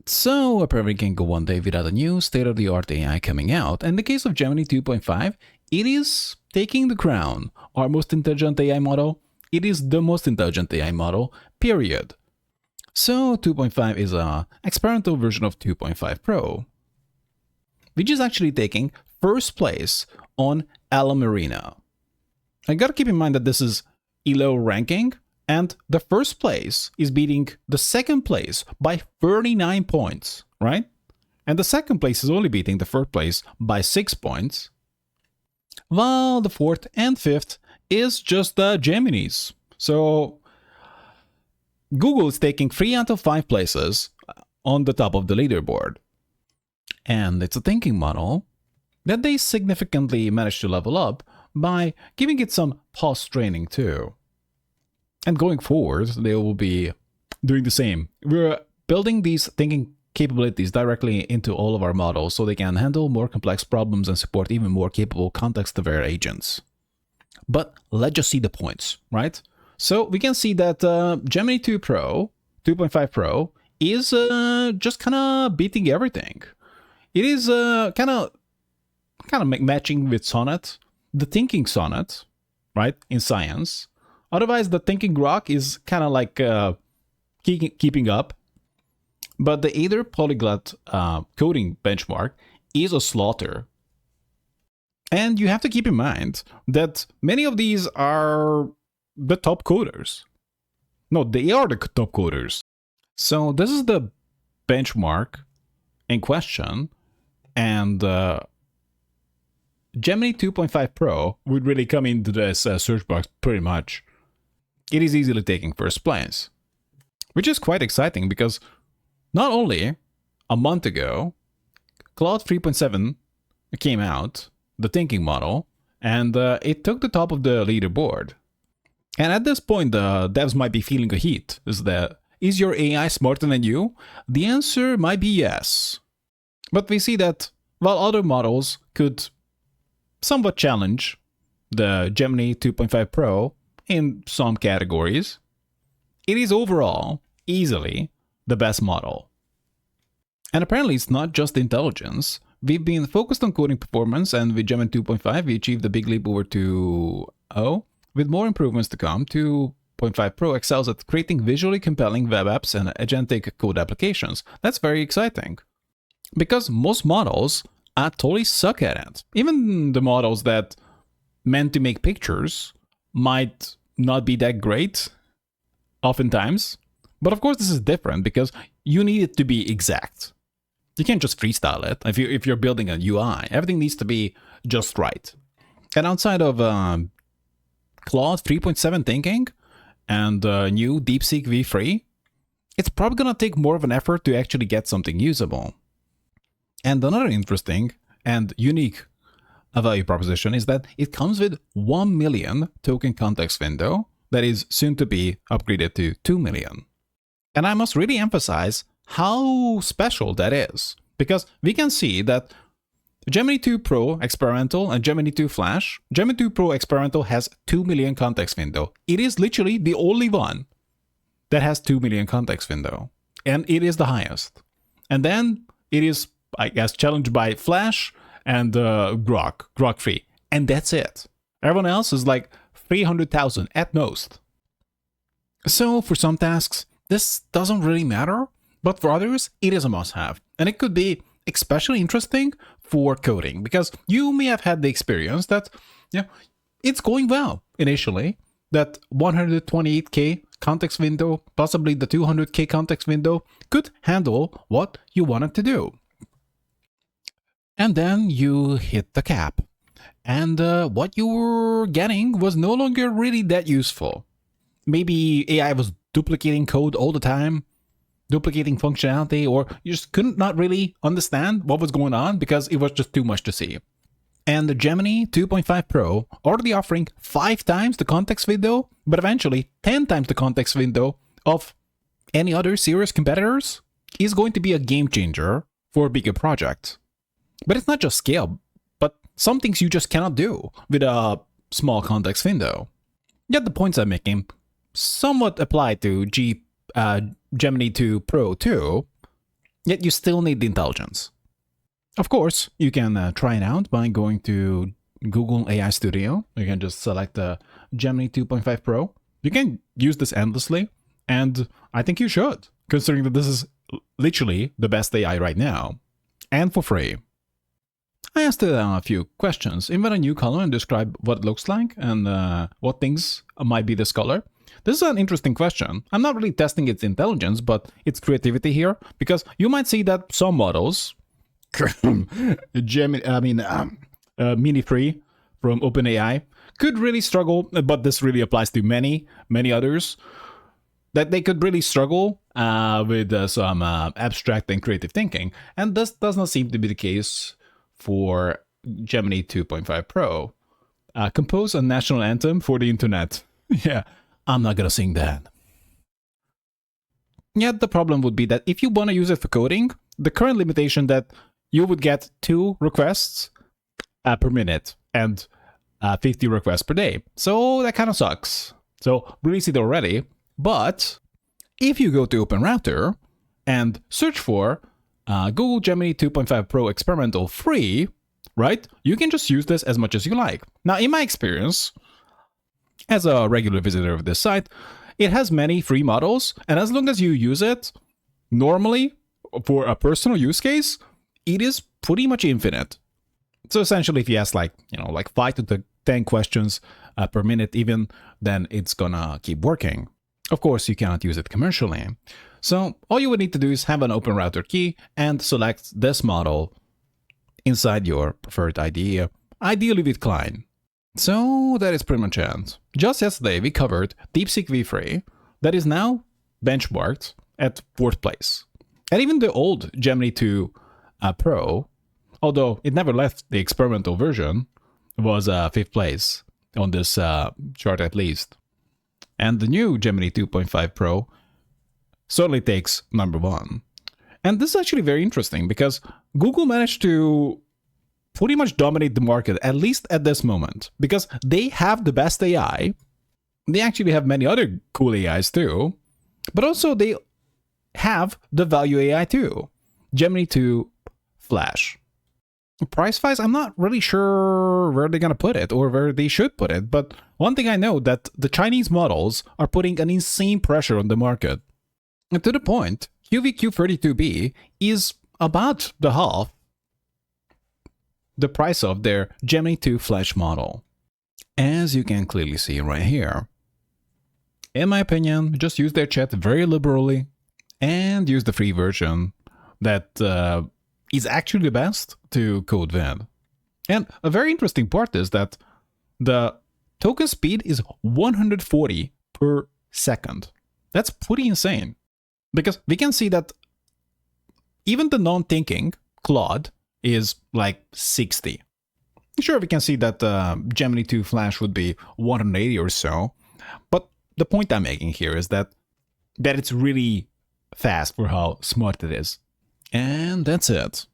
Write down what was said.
So, apparently can go one day without a new state-of-the-art AI coming out, and in the case of Gemini 2.5, it is taking the crown. Our most intelligent AI model, it is the most intelligent AI model, period. So, 2.5 is an experimental version of 2.5 Pro, which is actually taking first place on Alamarina. I gotta keep in mind that this is ELO ranking, and the first place is beating the second place by 39 points, right? And the second place is only beating the third place by 6 points, while the fourth and fifth is just the Geminis. So Google is taking 3 out of 5 places on the top of the leaderboard. And it's a thinking model that they significantly managed to level up by giving it some post-training too. And going forward, they will be doing the same. We're building these thinking capabilities directly into all of our models so they can handle more complex problems and support even more capable context-aware agents. But let's just see the points, right? So we can see that Gemini 2.5 Pro is just kind of beating everything. It is kind of matching with Sonnet, the thinking Sonnet, right, in science. Otherwise, the thinking Grok is kind of like keeping up. But the Aider polyglot coding benchmark is a slaughter. And you have to keep in mind that many of these are the top coders. No, they are the top coders. So this is the benchmark in question. And Gemini 2.5 Pro would really come into this search box pretty much. It is easily taking first place, which is quite exciting because not only a month ago, Claude 3.7 came out, the thinking model, and it took the top of the leaderboard. And at this point, the devs might be feeling a heat. Is your AI smarter than you? The answer might be yes. But we see that while other models could somewhat challenge the Gemini 2.5 Pro in some categories, it is overall easily the best model. And apparently it's not just intelligence. We've been focused on coding performance, and with Gemini 2.5 we achieved a big leap over 2.0. With more improvements to come, 2.5 Pro excels at creating visually compelling web apps and agentic code applications. That's very exciting, because most models totally suck at it. Even the models that meant to make pictures might not be that great oftentimes. But of course this is different because you need it to be exact. You can't just freestyle it. If you're building a UI, everything needs to be just right. And outside of Claude 3.7 thinking and new DeepSeek v3, it's probably gonna take more of an effort to actually get something usable. And another interesting and unique value proposition is that it comes with 1 million token context window that is soon to be upgraded to 2 million. And I must really emphasize how special that is, because we can see that Gemini 2 Pro Experimental and Gemini 2 Flash, Gemini 2 Pro Experimental has 2 million context window. It is literally the only one that has 2 million context window, and it is the highest. And then it is, I guess, challenged by Flash and Grok 3, and that's it. Everyone else is like 300,000 at most. So for some tasks, this doesn't really matter, but for others, it is a must-have. And it could be especially interesting for coding, because you may have had the experience that, it's going well initially, that 128K context window, possibly the 200K context window, could handle what you wanted to do. And then you hit the cap, and what you were getting was no longer really that useful. Maybe AI was duplicating code all the time, duplicating functionality, or you just couldn't not really understand what was going on because it was just too much to see. And the Gemini 2.5 Pro, already offering 5 times the context window, but eventually 10 times the context window of any other serious competitors, is going to be a game changer for bigger projects. But it's not just scale, but some things you just cannot do with a small context window. Yet the points I'm making somewhat apply to Gemini 2 Pro too. Yet you still need the intelligence. Of course, you can try it out by going to Google AI Studio. You can just select the Gemini 2.5 Pro. You can use this endlessly, and I think you should, considering that this is literally the best AI right now, and for free. I asked it a few questions. Invent a new color and describe what it looks like and what things might be this color. This is an interesting question. I'm not really testing its intelligence, but its creativity here, because you might see that some models, Mini 3 from OpenAI, could really struggle, but this really applies to many others, that they could really struggle with some abstract and creative thinking. And this does not seem to be the case for Gemini 2.5 Pro. Compose a national anthem for the internet. Yeah, I'm not gonna sing that. Yet the problem would be that if you want to use it for coding, the current limitation that you would get 2 requests per minute and 50 requests per day. So that kind of sucks. So release it already. But if you go to OpenRouter and search for Google Gemini 2.5 Pro Experimental Free, right? You can just use this as much as you like. Now, in my experience, as a regular visitor of this site, it has many free models, and as long as you use it normally for a personal use case, it is pretty much infinite. So essentially, if you ask like 5 to 10 questions per minute even, then it's gonna keep working. Of course, you cannot use it commercially. So all you would need to do is have an OpenRouter key and select this model inside your preferred IDE, ideally with Klein. So that is pretty much it. Just yesterday, we covered DeepSeek v3 that is now benchmarked at 4th place. And even the old Gemini 2 Pro, although it never left the experimental version, was 5th place on this chart at least. And the new Gemini 2.5 Pro certainly takes number 1. And this is actually very interesting because Google managed to pretty much dominate the market, at least at this moment, because they have the best AI. They actually have many other cool AIs too, but also they have the value AI too, Gemini 2 Flash. Price-wise, I'm not really sure where they're going to put it or where they should put it, but one thing I know that the Chinese models are putting an insane pressure on the market. And to the point, QVQ32B is about the half the price of their Gemini 2 Flash model, as you can clearly see right here. In my opinion, just use their chat very liberally and use the free version that is actually the best to code with. And a very interesting part is that the token speed is 140 per second. That's pretty insane, because we can see that even the non-thinking Claude is like 60. Sure, we can see that Gemini 2 Flash would be 180 or so, but the point I'm making here is that it's really fast for how smart it is. And that's it.